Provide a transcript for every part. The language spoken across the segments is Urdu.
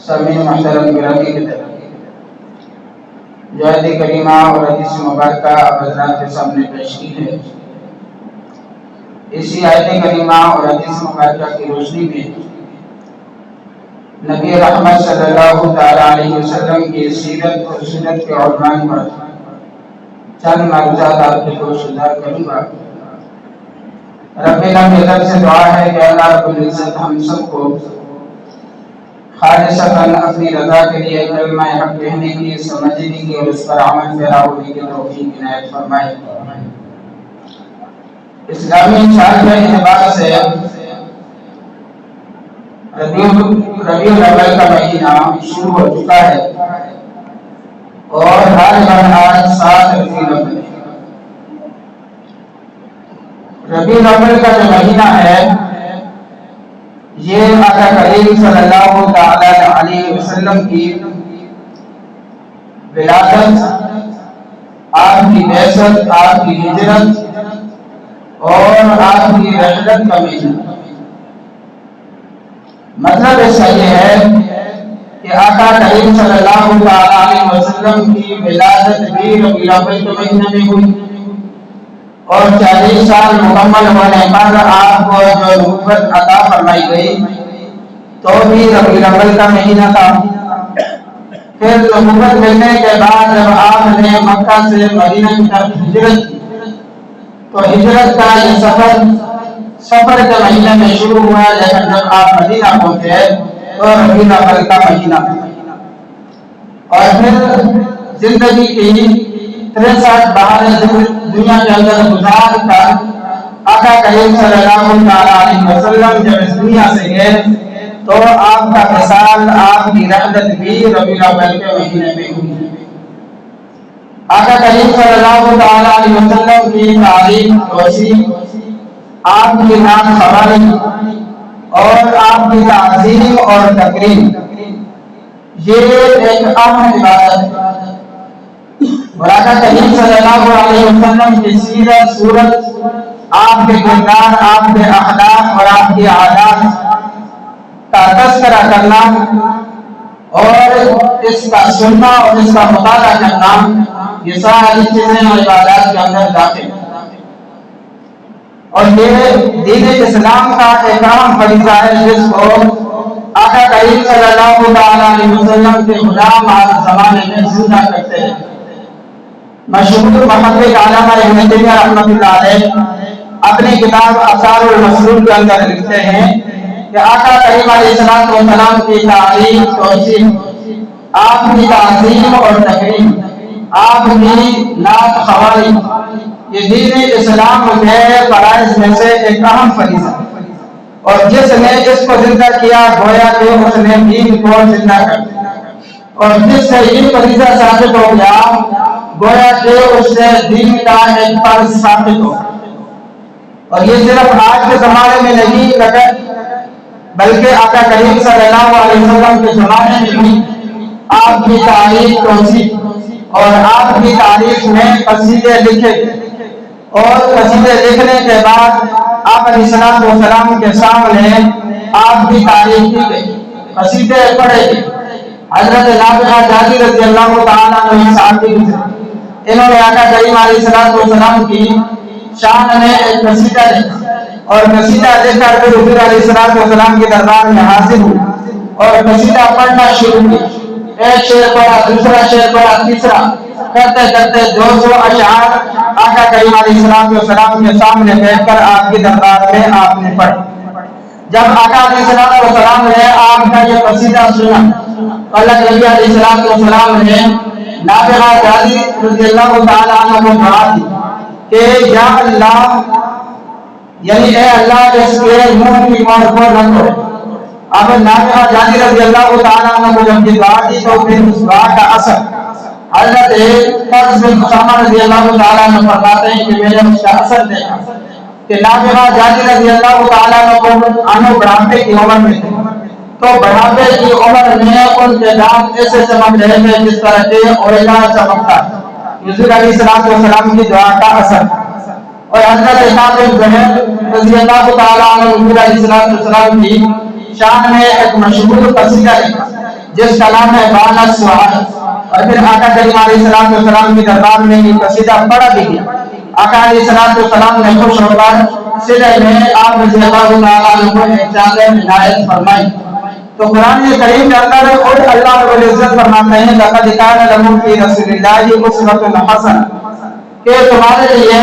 سامعین محترم گرامی کی طرف جو آیت کریمہ اور حدیث مبارکہ آپ حضرات کے سامنے پیش کی ہے، اسی آیت کریمہ اور حدیث مبارکہ کی روشنی میں نبی رحمت صلی اللہ تعالیٰ علیہ وسلم کی سیرت اور سنت کے عنوان پر چند معروضات آپ کے گوش گزار کروں گا۔ رب العالمین کی طرف سے دعا ہے کہ اللہ رب العزت ہم سب کو خالصتاً اپنی رضا کے لیے کلمہ حق کہنے کی، سمجھنے کی اور اس پر عمل پیرا ہونے کی توفیق عنایت فرمائے۔ اسلامی سال کے اعتبار سے ربیع الاول کا مہینہ شروع ہو چکا ہے اور آج 7 ربیع الاول ہے۔ ربیع الاول کا جو مہینہ ہے یہ آقا کریم صلی اللہ تعالی علیہ وسلم کی ولادت، آپ کی بعثت، آپ کی ہجرت اور آپ کی رحلت کا مہینہ۔ مطلب اس کا یہ ہے کہ آقا کریم صلی اللہ تعالی علیہ وسلم کی ولادت بھی ربیع الاول کے مہینے میں ہوئی اور 40 سال مکمل ہونے پر آپ کو جو نبوت عطا فرمائی گئی تو بھی ربیع الاول کا مہینہ تھا۔ پھر نبوت ملنے کے بعد جب آپ نے مکہ سے مدینہ کی طرف ہجرت کی تو ہجرت کا یہ سفر کے مہینے میں شروع ہوا، لیکن جب آپ مدینہ پہنچے تو ربیع الاول کا مہینہ اور پھر زندگی کی 63 بہار دنیا کے اندر گزار کر آقا کریم صلی اللہ علیہ وسلم جب اس دنیا سے گئے تو آپ کا وصال، آپ کی رحلت بھی ربیع الاول کے مہینے میں ہوئی۔ آقا کریم صلی اللہ علیہ وسلم کی تعلیم، توسیع، آپ کی نام خواری اور آپ کی تعظیم اور تکریم یہ ایک اہم عبادت ہے۔ اور آقا کریم صلی اللہ علیہ وسلم کی سیرت، صورت، آپ کے کردار، آپ کے اخلاق اور آپ کی عادات کا تذکرہ کرنا اور اس کا سننا اور اس کا مطالعہ کرنا، یہ ساری چیزیں عبادات کے اندر داخل ہیں اور یہ دین اسلام کا ایک اہم فریضہ ہے جس کو آقا کریم صلی اللہ علیہ وسلم کے غلام آج زمانے میں زندہ کرتے ہیں۔ مشہور محقق علامہ ابن تیمیہ رحمۃ اللہ علیہ اپنی کتاب آثار المسلول کے اندر لکھتے ہیں کہ آقا کریم علیہ السلام کی تعلیم، توسیع، آپ کی تعظیم اور تکریم، آپ کی نعت خواری یہ دین اسلام کے فرائض میں سے ایک اہم فریضہ اور جس نے اس کو زندہ کیا گویا کہ اس نے دین کو زندہ کر دیا اور جس سے یہ فریضہ ثابت ہو گیا گویا کہ اس سے دین کا ایک فرض ثابت ہو۔ اور یہ صرف آج کے زمانے میں نہیں بلکہ آقا کریم صلی اللہ علیہ وسلم کے زمانے میں بھی آپ کی تعریف، توسیع اور آپ کی تعریف میں قصیدے لکھے اور قصیدے لکھنے کے بعد آپ علیہ السلام کے سامنے آپ کی تعریف کی گئی، قصیدے پڑھے گئے۔ حضرت نابغہ جادی رضی اللہ تعالیٰ عنہ صحابی انہوں نے آقا کریم علیہ السلام کی شان میں ایک قصیدہ لکھا اور قصیدہ لکھ کر پھر حضور علیہ السلام کے دربار میں حاضر ہوئے اور قصیدہ پڑھنا شروع کیا۔ ایک شعر پڑھا، دوسرا شعر پڑھا، تیسرا، کرتے کرتے 200 اشعار آقا کریم علیہ السلام کے سامنے بیٹھ کر آپ کے دربار میں آپ نے پڑھا۔ جب آقا علیہ السلام نے آپ کا یہ قصیدہ سنا اللہ نبی علیہ السلام نے نابغہ جادی رضی اللہ تعالیٰ عنہ کو دعا دی کہ یا اللہ، یعنی اے اللہ اس کے منہ کی مہر کو نہ توڑ۔ اب نابغہ جادی رضی اللہ تعالیٰ عنہ کو جب یہ دعا دی تو پھر اس دعا کا اثر حضرت قرظ بن اسامہ رضی اللہ تعالیٰ عنہ فرماتے ہیں کہ میں نے اس کا اثر دیکھا کہ نابغہ جادی رضی اللہ تعالیٰ عنہ بڑھاپے کی عمر میں تھے تو بڑھاپے کی عمر میں ان کے دانت ایسے چمک رہے تھے جس طرح کے اوریلا چمکتا ہے۔ حضور علیہ السلام کی دعا کا اثر اور حضرت نابغہ بن رضی اللہ تعالیٰ عنہ حضور علیہ السلام کی شان میں ایک مشہور قصیدہ لکھا جس کا نام ہے بان السؤال، اور پھر آقا کریم علیہ السلام کی دربار میں یہ قصیدہ پڑھا بھی گیا۔ آقا علیہ السلام نے خوش ہو کر صدر میں آپ رضی اللہ تعالیٰ عنہ کو ایک چادر عنایت فرمائی۔ تو قرآن کریم کے اندر خود اللہ رب العزت فرماتے ہیں لقد کان لکم فی رسول اللہ اسوۃ حسنہ، کہ تمہارے لیے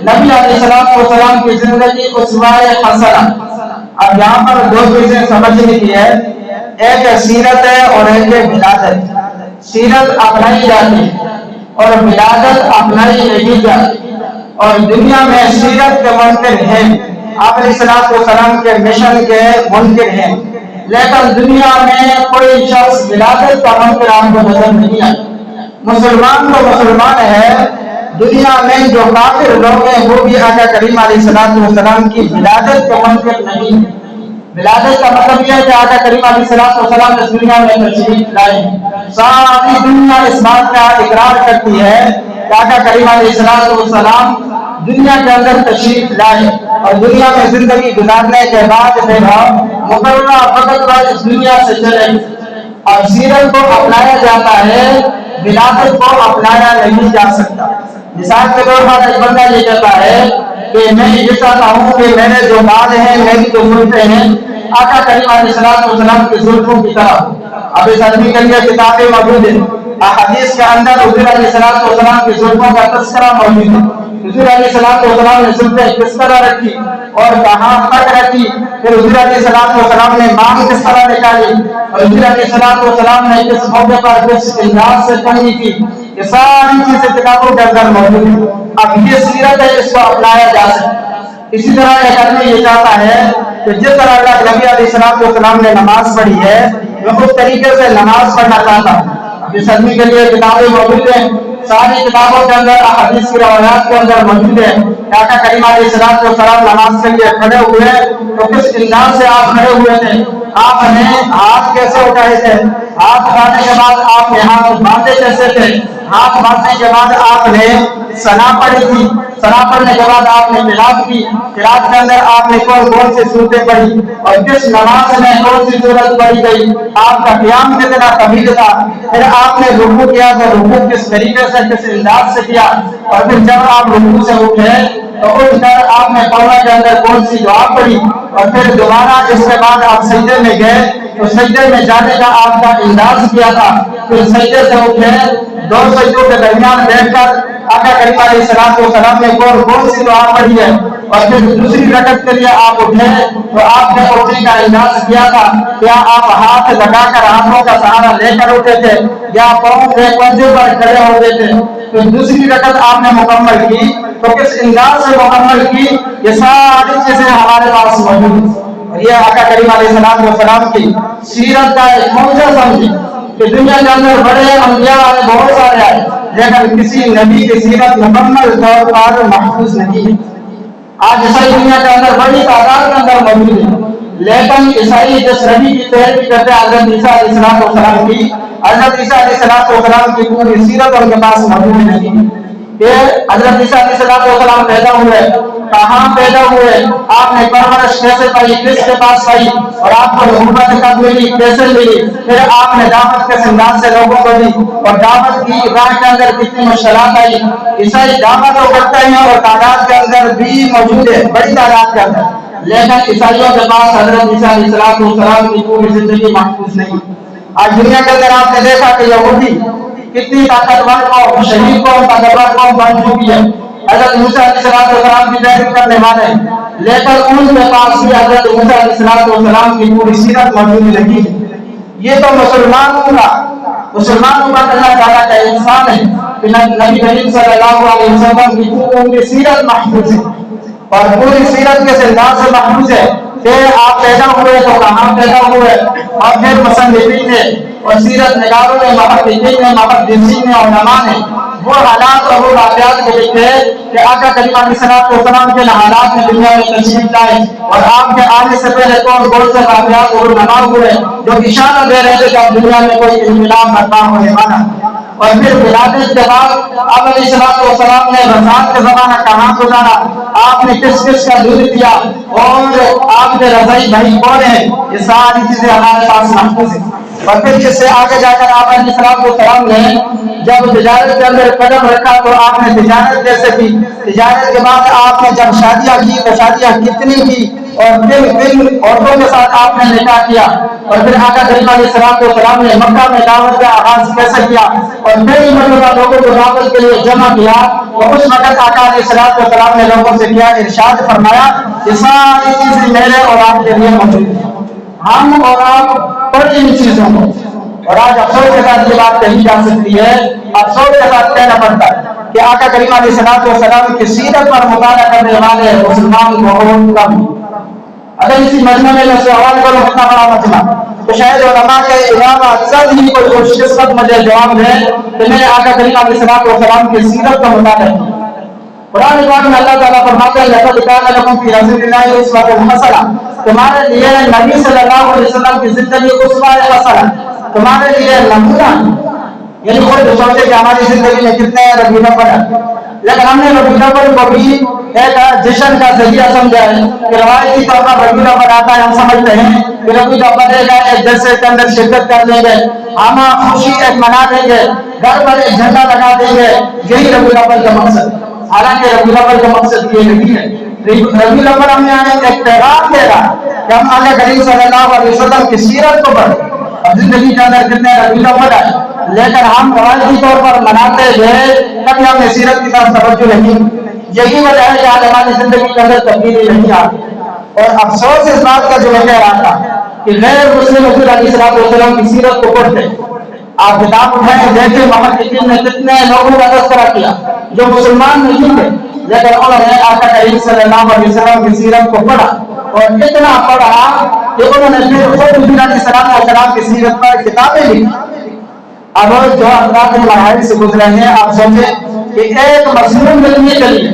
نبی علیہ السلام کی زندگی اسوہ حسنہ۔ اب یہاں پر دو چیزیں سمجھنے کی ہے، ایک سیرت ہے اور ایک ولادت۔ سیرت اپنائی جاتی ہے اور ولادت اپنائی نہیں جاتی، اور دنیا میں سیرت کے منکر ہیں، آپ علیہ السلام کے مشن کے منکر ہیں، لیکن دنیا میں کوئی شخص ولادت کا منکر آپ کو نظر نہیں آتا۔ مسلمان تو مسلمان ہے، دنیا میں جو کافر لوگ ہیں وہ بھی آقا کریم علیہ السلام کی ولادت کا منکر نہیں۔ ولادت کا مطلب یہ ہے کہ آقا کریم علیہ السلام اس دنیا میں تشریف لائے۔ ساری دنیا اس بات کا اقرار کرتی ہے کہ آقا کریم علیہ السلام دنیا کے اندر تشریف لائے، اور دنیا میں زندگی گزارنے کے بعد پھر مقررہ وقت پر اس دنیا سے چلے۔ اور سیرت کو اپنایا جاتا ہے، ولادت کو اپنایا نہیں جا سکتا۔ مثال کے طور پر ایک بندہ یہ کہتا ہے کہ میں یہ چاہتا ہوں کہ میرے جو بال ہیں، میری جو زلفیں ہیں، آقا کریم علیہ السلام کی زلفوں کی طرح۔ اب اس آدمی کے لیے کتابیں موجود ہیں، احادیث کے اندر حضور علیہ السلام کی زلفوں کا تذکرہ موجود ہے۔ حضور علیہ السلام نے زلفیں کس طرح رکھی اور کہاں تک رکھی، پھر حضور علیہ السلام نے مانگ کس طرح نکالی، اور حضور علیہ السلام نے کس موقع پر کس انداز سے کنگھی کی، یہ ساری چیزیں کتابوں کے اندر موجود ہیں۔ اب یہ سیرت ہے، اس کو اپنایا جا سکتا۔ اسی طرح ایک آدمی یہ چاہتا ہے کہ جس طرح اللہ نبی علیہ السلام نے نماز پڑھی ہے میں اس طریقے سے نماز پڑھنا چاہتا ہوں۔ اب اس آدمی کے لیے کتابیں موجود ہیں، ساری کتابوں کے اندر احادیث کی روایات کے اندر موجود ہے کہ آقا کریم علیہ السلام نماز کے لیے کھڑے ہوئے تو کس انداز سے آپ کھڑے ہوئے تھے، آپ نے ہاتھ کیسے اٹھائے تھے، ہاتھ اٹھانے کے بعد آپ نے ہاتھ باندھے کیسے تھے، ہاتھ باندھنے کے بعد آپ نے ثنا پڑھی تھی، ثنا پڑھنے کے بعد آپ نے قرات کی، قرات کے اندر آپ نے کون سی صورتیں پڑھی، اور کس نماز میں کون سی صورت پڑھی گئی، آپ کا قیام کتنا طویل تھا، پھر آپ نے رکوع کیا تو رکوع کس طریقے سے کس انداز سے کیا، اور پھر جب آپ رکوع سے اٹھے تو اٹھ کر آپ نے قوما کے اندر کون سی دعا پڑھی، اور پھر دوبارہ اس کے بعد آپ سجدے میں گئے تو سجدے میں جانے کا آپ کا انداز کیا تھا، پھر سجدے سے اٹھے دو سجدوں کے درمیان بیٹھ کر آقا کریم علیہ السلام نے کون سی دعا پڑھی ہے، اور پھر دوسری رکعت کے لیے آپ اٹھے تو آپ نے اٹھنے کا انداز کیا تھا، کیا آپ ہاتھ لگا کر ہاتھوں کا سہارا لے کر اٹھے تھے یا پاؤں کے پنجے پر کھڑے ہوتے تھے، پھر دوسری رکعت آپ نے مکمل کی تو کس انداز سے مکمل کی، یہ ساری چیزیں ہمارے پاس موجود ہیں۔ اور یہ آقا کریم علیہ السلام کی سیرت کا ایک موجہ سمجھے کہ دنیا کے اندر بڑے انبیاء والے بہت سارے آئے، لیکن کسی نبی کی سیرت مکمل طور پر محفوظ نہیں ہے۔ آج عیسائی دنیا کے اندر بڑی تعداد کے اندر موجود ہے، لیکن عیسائی جس نبی کی پیروی کرتے ہیں حضرت عیسیٰ علیہ السلام کی، حضرت عیسیٰ علیہ السلام کی پوری سیرت ان کے پاس موجود نہیں کہ حضرت عیسیٰ علیہ السلام پیدا ہوئے، کہاں پیدا ہوئے، آپ نے پرورش کیسے پائی، کس کے پاس پائی، اور آپ کو حکومت کب ملی، کیسے ملی، پھر آپ نے دعوت کس انداز سے لوگوں کو دی، اور دعوت کی راہ کے اندر کتنی مشکلات آئی۔ عیسائی دعوت تو کرتے ہیں اور تعداد کے اندر بھی موجود ہے، بڑی تعداد کے اندر، لیکن عیسائیوں کے پاس حضرت عیسیٰ علیہ السلام کی پوری زندگی محفوظ نہیں۔ آج دنیا کے اندر آپ نے دیکھا کہ یہودی کتنی طاقتور قوم، شہید قوم، طاقتور قوم بن چکی ہے، حضرت موسیٰ علیہ السلام کی پیروی کرنے والے ہیں، لیکن ان کے پاس بھی حضرت موسیٰ علیہ السلام کی پوری سیرت موجود نہیں ہے۔ یہ تو مسلمانوں کا اللہ تعالیٰ کا احسان ہے کہ نبی کریم صلی اللہ علیہ وسلم کی پوری سیرت محفوظ ہے، اور پوری سیرت کے انداز سے محفوظ ہے کہ آپ پیدا ہوئے تو کہاں پیدا ہوئے، اور پھر مصنفین نے اور سیرت نگاروں نے، محققین نے، محدثین نے، علماء نے وہ حالات اور وہ واقعات کو لکھے کہ آقا کریم علیہ السلام کے حالات میں دنیا میں تشریف لائے، اور آپ کے آنے سے پہلے کون سے واقعات اور علماء ہوئے جو اشارہ دے رہے تھے کہ اب دنیا میں کوئی انقلاب برپا ہونے والا۔ اور پھر ولادت کے بعد آپ علیہ السلام نے رضاعت کا زمانہ کہاں گزارا، آپ نے کس کا دودھ پیا، اور آپ کے رضاعی بھائی کون ہیں، یہ ساری چیزیں ہمارے پاس محفوظ ہیں۔ اور پھر اس سے آگے جا کر آپ علیہ السلام نے جب تجارت کے اندر قدم رکھا تو آپ نے تجارت کیسے کی، تجارت کے بعد آپ نے جب شادیاں کی تو شادیاں کتنی کی، اور پھر عورتوں کے ساتھ آپ نے نکاح کیا، اور پھر آقا کریم علیہ السلام نے مکہ میں دعوت کا آغاز کیسے کیا، اور پھر مرتبہ لوگوں کو دعوت کے لیے جمع کیا، اور اس وقت آقا علیہ السلام نے لوگوں سے کیا ارشاد فرمایا کہ ساری چیزیں میرے اور آپ کے لیے موجود ہیں، ہم اور آپ پڑھیں ان چیزوں کو۔ اور آج افسوس کے ساتھ یہ بات کہی جا سکتی ہے، افسوس کے ساتھ کہنا پڑتا ہے کہ آقا کریم علیہ السلام کی سیرت پر مطالعہ کرنے والے مسلمان بہت کم۔ اگر اسی مجمع میں سوال کروں اتنا بڑا مجمع تو شاید علماء کے علاوہ چند ہی کوئی خوش قسمت مجھے جواب دے کہ میں نے آقا کریم علیہ السلام کی سیرت کا مطالعہ کیا۔ قرآن پاک میں اللہ تعالیٰ فرماتے ہیں لقد کان لکم فی رسول اللہ اسوۃ حسنہ، تمہارے لیے نبی صلی اللہ علیہ وسلم کی زندگی اسوہ حسنہ، تمہارے لیے نمونہ۔ یعنی خود سوچے کہ ہماری زندگی میں کتنے ربیع الاول ہے، لیکن ہم نے ربیع الاول کو بھی ایک جشن کا ذریعہ سمجھا ہے کہ روایتی طور پر ربیع الاول آتا ہے، ہم سمجھتے ہیں کہ ربیع الاول ایک جلسے کے اندر شرکت کر لیں گے، ہم خوشی ایک منا دیں گے، گھر پر ایک جھنڈا لگا دیں گے، یہی ربیع الاول کا مقصد۔ حالانکہ ربیع الاول کا مقصد یہ نہیں ہے۔ ربیع الاول ہمیں ایک پیغام دے رہا کہ ہم آقا کریم صلی اللہ علیہ وسلم کی سیرت کو پڑھیں۔ اب زندگی کے اندر کتنے ربیع الاول ہے، لیکن ہم روایتی طور پر مناتے ہوئے کبھی ہم نے سیرت کی طرف توجہ نہیں۔ یہی وجہ ہے کہ آج ہماری زندگی کے اندر تبدیلی نہیں آتی۔ اور افسوس اس بات کا جو میں کہہ رہا تھا کہ غیر مسلم حضور علیہ السلام کی سیرت کو پڑھتے، آپ کتاب اٹھائیں دیکھیں محققین نے کتنے لوگوں کا تذکرہ کیا جو مسلمان نہیں تھے، لیکن انہوں نے آقا کریم صلی اللہ علیہ وسلم کی سیرت کو پڑھا، اور اتنا پڑھا کہ انہوں نے پھر خود حضور علیہ السلام کی سیرت پر کتابیں لکھی۔ اب جو افراد مراحل سے گزرے ہیں، آپ سوچیں کہ ایک مضمون لکھنے کے لیے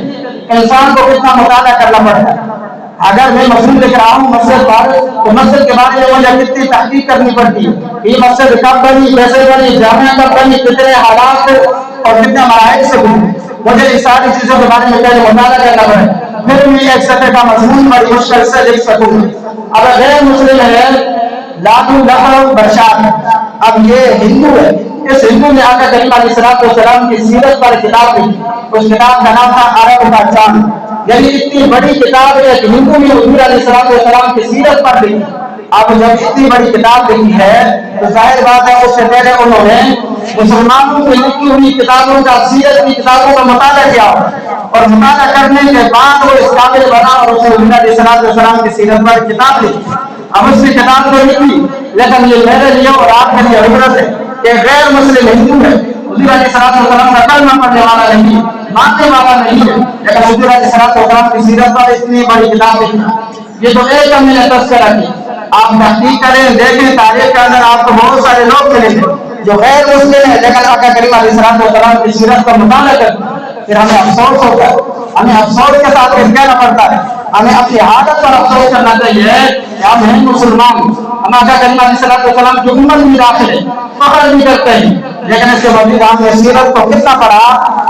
انسان کو کتنا مطالعہ کرنا پڑتا ہے۔ اگر میں مسجد لکھ رہا ہوں مسجد پر، تو مسجد کے بارے میں مجھے کتنی تحقیق کرنی پڑتی ہے، یہ مسجد کب بنی، کیسے بنی، جامعہ کب بنی، کتنے حالات اور کتنے مراحل سے گزری، مجھے اس ساری چیزوں کے بارے میں پہلے مطالعہ کرنا پڑے، پھر میں ایک صفحے کا مضمون بڑی مشکل سے لکھ سکوں۔ اگر غیر مسلم ہے لادو لہو برشاد، اب یہ ہندو ہے، اس ہندو نے آقا کریم علیہ السلام کی سیرت پر کتاب لکھی، اس کتاب کا نام تھا عرب کا چاند۔ یعنی اتنی بڑی کتاب ایک ہندو نے حضور علیہ السلام کی سیرت پر لکھی۔ اب جب اتنی بڑی کتاب لکھی ہے تو ظاہر بات ہے اس سے پہلے انہوں نے مسلمانوں کی لکھی ہوئی کتابوں کا، سیرت کی کتابوں کا مطالعہ کیا، اور مطالعہ کرنے کے بعد وہ اس قابل بنا اور اس نے حضور علیہ السلام کی سیرت پر کتاب لکھی۔ اب اس کی کتاب تو لکھی، لیکن یہ میرے لیے اور آپ کے لیے عبرت ہے کہ غیر مسلم ہندو ہے، حضور علیہ السلام کا کلمہ پڑھنے والا نہیں، ماننے والا نہیں ہے، لیکن حضور علیہ السلام کی سیرت پر اتنی بڑی کتاب لکھنا، یہ تو ایک ہم نے تذکرہ کی۔ آپ تحقیق کریں، دیکھیں تاریخ کے اندر آپ کو بہت سارے لوگ ملیں گے جو غیر مسلم ہیں لیکن آقا کریم علیہ السلام کی سیرت کا مطالعہ کرتے ہیں، پھر ہمیں افسوس ہوتا ہے، ہمیں افسوس کے ساتھ کہنا پڑتا ہے، ہمیں اپنی حالت پر افسوس کرنا چاہیے کہ ہم ہیں مسلمان، ہم آقا کریم علیہ السلام کی امت میں داخل ہیں، فخر بھی کرتے ہیں، لیکن اس کے باوجود ہم نے سیرت کو کتنا پڑھا،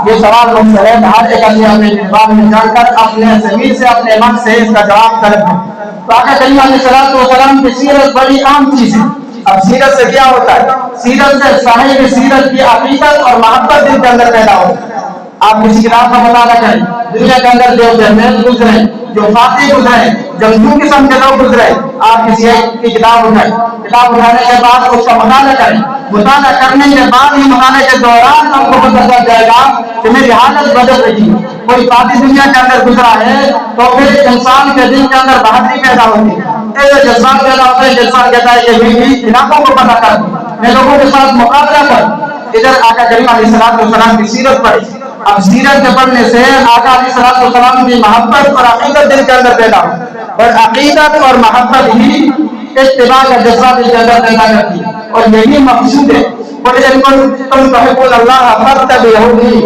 یہ سوال مجھ سے ہے۔ ہر ایک آدمی اپنے جواب میں جان کر اپنے ضمیر سے اپنے من سے اس کا جواب طلب ہے۔ تو آقا کریم علیہ السلام کی سیرت بڑی عام چیز ہے۔ اب سیرت سے کیا ہوتا ہے؟ سیرت سے صاحب سیرت کی عقیدت اور محبت دل کے اندر پیدا ہوتی ہے۔ آپ کسی کتاب کا مطالعہ کریں، دنیا کے اندر جو جرنیل گزرے، جو فاتح گزرے، جنگجو قسم کے لوگ گزرے، آپ کسی ایک کی کتاب اٹھائیں، کتاب اٹھانے کے بعد اس کا مطالعہ کریں، مطالعہ کرنے کے بعد ہی مطالعے کے دوران آپ کو پتہ چل جائے گا کہ میری حالت بدل رہی ہے۔ کوئی فاتح دنیا کے اندر گزرا ہے تو پھر انسان کے دل کے اندر بہادری پیدا ہوتی ہے، ایسے جذبات پیدا ہوتے ہیں، انسان کہتا ہے کہ میری علاقوں کو پتہ کر، میں لوگوں کے ساتھ مقابلہ کر۔ ادھر آقا کریم علیہ السلام کی سیرت پڑھی، اب سیرت کے پڑھنے سے آقا علیہ السلام کی محبت اور عقیدت دل کے اندر پیدا ہو، اور عقیدت اور محبت ہی اتباع کا جذبہ دل کے اندر پیدا کرتی ہے، اور یہی مقصود ہے۔ قل ان کنتم تحبون اللہ فاتبعونی،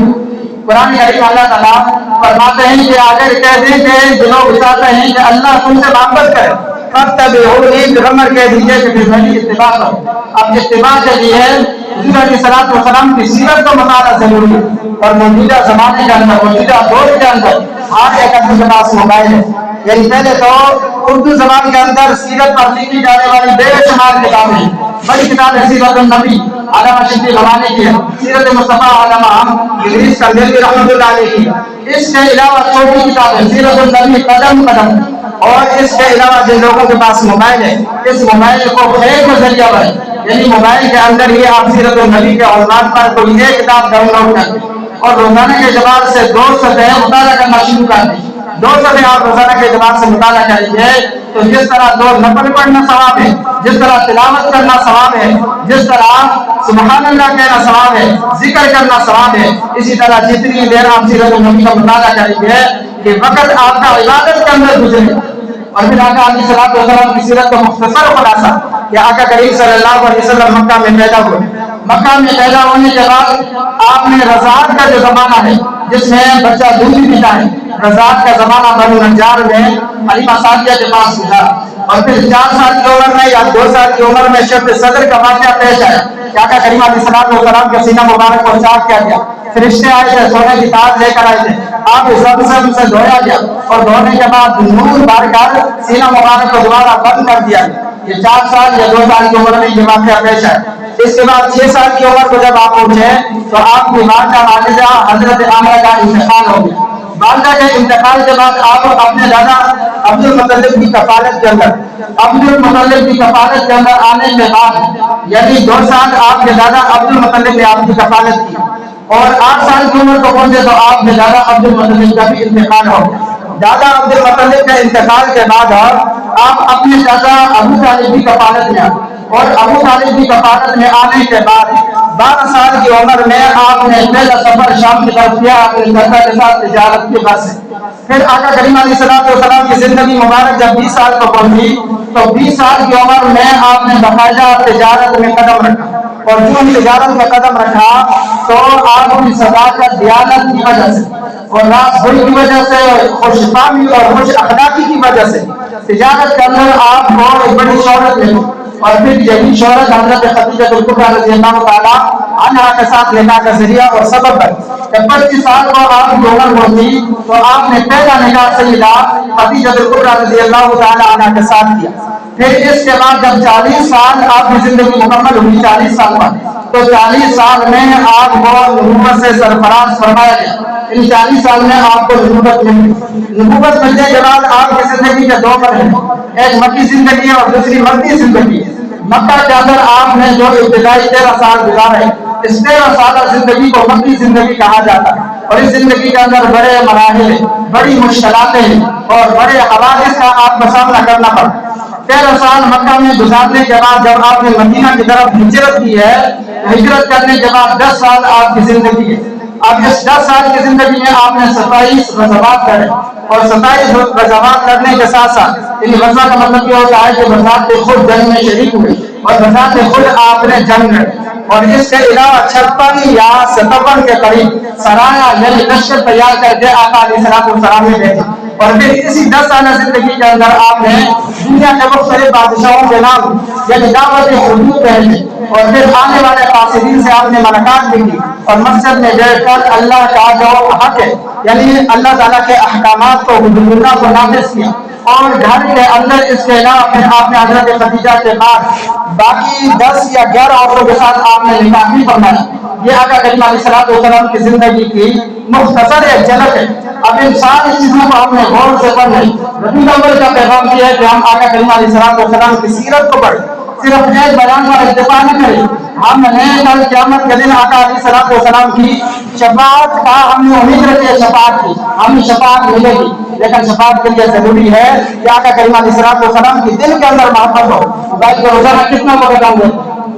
قرآن کریم اللہ تعالیٰ فرماتے ہیں کہ اگر کہہ دیں کہ جو لوگ چاہتے ہیں کہ اللہ تم سے محبت کرے، فاتبعونی، پیغمبر کہہ دیجیے کہ پھر میری اتباع کرو۔ اب اتباع کے لیے حضور علیہ السلام کی سیرت کا مطالعہ ضروری ہے، اور موجودہ زمانے کے اندر، موجودہ دور کے اندر ہر ایک آدمی کے پاس موبائل ہے۔ یعنی پہلے تو اردو زبان کے اندر سیرت پر لکھی جانے والی بے شمار کتابیں بڑی کتاب ہے سیرت النبی، علامہ شبلی غمانی کی ہے، سیرت مصطفیٰ علامہ ادریس کندیلوی رحمۃ اللہ علیہ کی ہے۔ اس کے علاوہ چھوٹی کتاب ہے سیرت النبی قدم قدم، اور اس کے علاوہ جن لوگوں کے پاس موبائل ہے اس موبائل کو خیر کا ذریعہ بنے، یعنی موبائل کے اندر یہ آپ سیرت النبی کے عنوان پر کوئی ایک کتاب ڈاؤن لوڈ کر دیں اور روزانہ کے اعتبار سے 2 صفحے مطالعہ کرنا شروع کر دیں۔ 2 صفحے آپ روزانہ کے اعتبار سے مطالعہ کریں گے تو جس طرح 2 نفل پڑھنا ثواب ہے، جس طرح تلاوت کرنا ثواب ہے، جس طرح سبحان اللہ کہنا ثواب ہے، ذکر کرنا ثواب ہے، اسی طرح جتنی دیر آپ سیرت النبی کا مطالعہ کریں گے کہ وقت آپ کا عبادت کے اندر گزرے۔ اور پھر آقا علیہ الصلوۃ والسلام کی سیرت کا مختصر خلاصہ کہ آقا کریم صلی اللہ علیہ وسلم مکہ میں پیدا ہوئے۔ مکہ میں پیدا ہونے کے بعد آپ نے رضاعت کا جو زمانہ ہے جس میں بچہ دودھ بھی پیتا ہے، رضاعت کا زمانہ بنو نجار میں حلیمہ سعدیہ کے پاس گزارا، اور پھر 4 سال کی عمر میں یا 2 سال کی عمر میں شب صدر کا واقعہ پیش آیا کہ آقا کریم علیہ الصلوۃ والسلام کے سینہ مبارک کو چاک کیا گیا، فرشتے آئے تھے، سونے کی تاج لے کر آئے تھے، آپ زمزم سے دھویا گیا اور دھونے کے بعد نور بھر کر سینہ مبارک کو دوبارہ بند کر دیا۔ یہ 4 سال یا 2 سال کی عمر میں یہ واقعہ پیش آیا۔ اس کے بعد 6 سال کی عمر کو جب آپ پہنچے تو آپ کی والدہ والدہ حضرت عامرہ کا انتقال ہو گیا۔ والدہ کے انتقال کے بعد آپ اپنے دادا عبد المطلب کی کفالت کے اندر آنے کے بعد یعنی 2 سال آپ کے دادا عبد المطلب نے آپ کی کفالت کی، اور 8 سال کی عمر کو پہنچے تو آپ کے دادا عبد المطلب کا بھی انتقال ہو گیا۔ دادا عبد المطلب کے انتقال کے بعد آپ اپنے دادا ابو طالب کی کفالت میں آئے، اور ابو طالب کی کفالت میں آنے کے بعد 12 سال کی عمر میں آپ نے پہلا سفر شام کی طرف کیا اپنے دادا کے ساتھ تجارت کی بس سے۔ پھر آقا کریم علیہ الصلوۃ والسلام کی زندگی مبارک جب 20 سال کو پہنچی تو 20 سال کی عمر میں آپ نے باقاعدہ تجارت میں قدم رکھا، اور جو تجارت میں قدم رکھا تو آپ کی صداقت دیانت کی وجہ سے اور راست گوئی کی وجہ سے، خوش فہمی اور خوش اخلاقی کی وجہ سے تجارت کے اندر آپ کو ایک بڑی شہرت ملی، اور پھر یہی شہرت حضرت خدیجہ کبریٰ رضی اللہ تعالیٰ عنہا کے ساتھ نکاح کا ذریعہ اور سبب ہے۔ جب 25 سال کو آپ کی عمر ہوئی تو آپ نے پہلا نکاح سیدہ خدیجہ کبریٰ رضی اللہ تعالیٰ عنہا کے ساتھ کیا۔ پھر اس کے بعد جب 40 سال آپ کی زندگی مکمل ہوئی، 40 سال بعد، تو 40 سال میں آپ کو نبوت سے سرفراز فرمایا گیا۔ ان 40 سال میں آپ کو نبوت ملی۔ نبوت ملنے کے بعد آپ کی زندگی کے 2 مرحلے، ایک مکی زندگی اور دوسری مدنی زندگی۔ مکہ کے اندر آپ نے جو ابتدائی 13 سال گزارے، اس 13 سالہ زندگی کو مکی زندگی کہا جاتا ہے، اور اس زندگی کے اندر بڑے مراحل، بڑی مشکلات اور بڑے حوادث کا آپ کو سامنا کرنا پڑا۔ 13 سال مکہ میں گزارنے کے بعد جب آپ نے مدینہ کی طرف ہجرت کی ہے، ہجرت کرنے کے بعد 10 سال آپ کی زندگی ہے۔ اب اس 10 سال کی زندگی میں آپ نے 27 غزوات کرے، اور 27 غزوات کرنے کے ساتھ ساتھ یعنی غزوہ کا مطلب یہ ہوتا ہے کہ بذات خود جنگ میں شریک ہوئے اور بذات خود آپ نے جنگ لڑی، اور اس کے علاوہ 56 یا 57 کے قریب سرایہ یعنی لشکر تیار کر کے آقا علیہ السلام نے بھیجا، اور پھر اسی 10 سالہ زندگی کے اندر آپ نے دنیا کے مختلف بادشاہوں کے نام یعنی دعوت حضور بھیجے، اور پھر آنے والے قاصدین سے آپ نے ملاقات بھی کی، اور مسجد میں بیٹھ کر اللہ کا جو حق ہے یعنی اللہ تعالیٰ کے احکامات کو حضور کو نافذ کیا، اور گھر کے اندر اس کے علاوہ پھر آپ نے حضرت خدیجہ کے بعد باقی 10 یا 11 عورتوں کے ساتھ آپ نے نکاح بھی فرمایا۔ یہ آقا کریم علیہ الصلوۃ والسلام کی زندگی کی مختصر ایک جھلک ہے۔ اب ان ساری چیزوں کو ہم نے غور سے پڑھنا ہے۔ ربیع الاول کا پیغام یہ ہے کہ ہم آقا کریم علیہ الصلوۃ والسلام کی سیرت کو پڑھیں، صرف ایک بیان پر اکتفا نہ کریں۔ ہم نے کل قیامت کے دن آقا علیہ الصلوۃ والسلام کی شفاعت کا ہم نے امید رکھی ہے، شفاعت کی ہمیں شفاعت ملے گی، لیکن شفاعت کے لیے ضروری ہے کہ آقا کریم علیہ الصلوۃ والسلام کی دل کے اندر محبت ہو۔ موبائل کو روزانہ کتنا وقت ہوں گے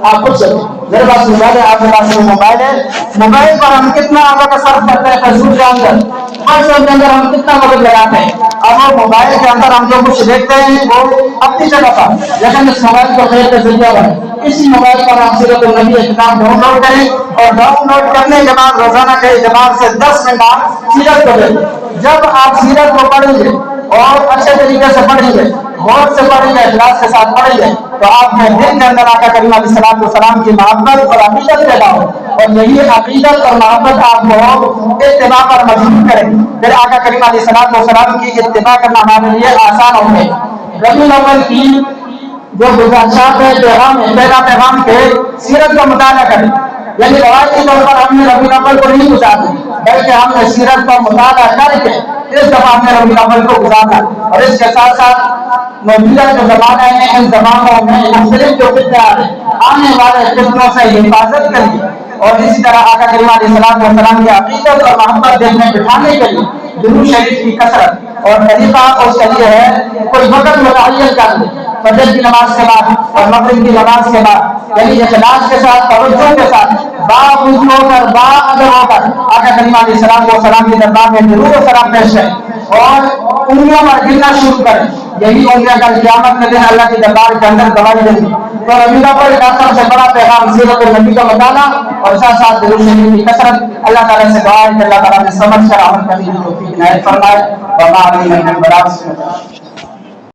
آپ خود سے میرے پاس موبائل ہے، آپ کے پاس موبائل ہے، موبائل پر ہم کتنا وقت صرف کرتے ہیں؟ فیسبک کے اندر، واٹس ایپ کے اندر ہم کتنا وقت لگاتے ہیں؟ اب وہ موبائل کے اندر ہم جو کچھ دیکھتے ہیں وہ اپنی جگہ پر، لیکن اس موبائل کو خیر کے ذریعہ بنے۔ اسی موبائل پر آپ سیرت النبی کتاب ڈاؤن لوڈ کریں، اور ڈاؤن لوڈ کرنے کے بعد روزانہ کے اعتبار سے 10 منٹ آپ سیرت کو دیں۔ جب آپ سیرت کو پڑھیں گے اور اچھے طریقے سے پڑھیں گے، غور سے پڑھیں گے، اخلاص کے ساتھ پڑھیں گے، تو آپ کے دل کے اندر آقا کریم علیہ الصلوۃ والسلام کی محبت اور عقیدت پیدا ہو، اور یہی عقیدت اور محبت آپ کو اتباع پر مجبور کرے، پھر آقا کریم علیہ الصلوۃ والسلام کی اتباع کرنا ہمارے لیے آسان ہو گئے۔ ربیع الاول کی جو گزشتہ پیغام ہے، پہلا پیغام کہ سیرت کا مطالعہ کریں، یعنی روایتی طور پر ہم نے ربیع الاول کو نہیں گزارا بلکہ ہم نے سیرت کا مطالعہ کر کے اس دفعہ ہم نے ربیع الاول کو گزارا، اور اس کے ساتھ ساتھ موجودہ جو زمانہ ہے ان زمانوں میں مختلف جو فتنے آ رہے ہیں، آنے والے فتنوں سے حفاظت کریں، اور اسی طرح آقا کریم علیہ السلام کی عقیدت اور محبت دل میں بٹھانے کے لیے درود شریف کی کثرت، اور طریقہ اس کے لیے ہے کوئی وقت متعین کر لے، فجر کی نماز کے بعد اور مغرب کی نماز کے بعد، یعنی اخلاص کے ساتھ توجہ کے ساتھ باوضو ہو کر باادب ہو کر آقا کریم علیہ السلام کی دربار میں درود و سلام پیش کریں اور انگلیوں پر گننا شروع کریں، یہی انگلیاں کل قیامت کے دن اللہ کی دربار کے اندر گواہی دیں گی۔ تو ربیع الاول کا سب سے بڑا پیغام سیرت النبی کا مطالعہ اور ساتھ ساتھ درود شریف کی کثرت۔ اللہ تعالیٰ سے دعا ہے کہ اللہ تعالیٰ نے سمجھ کر عمل کرنے کی توفیق عنایت فرمائے۔ وما علینا الا البلاغ۔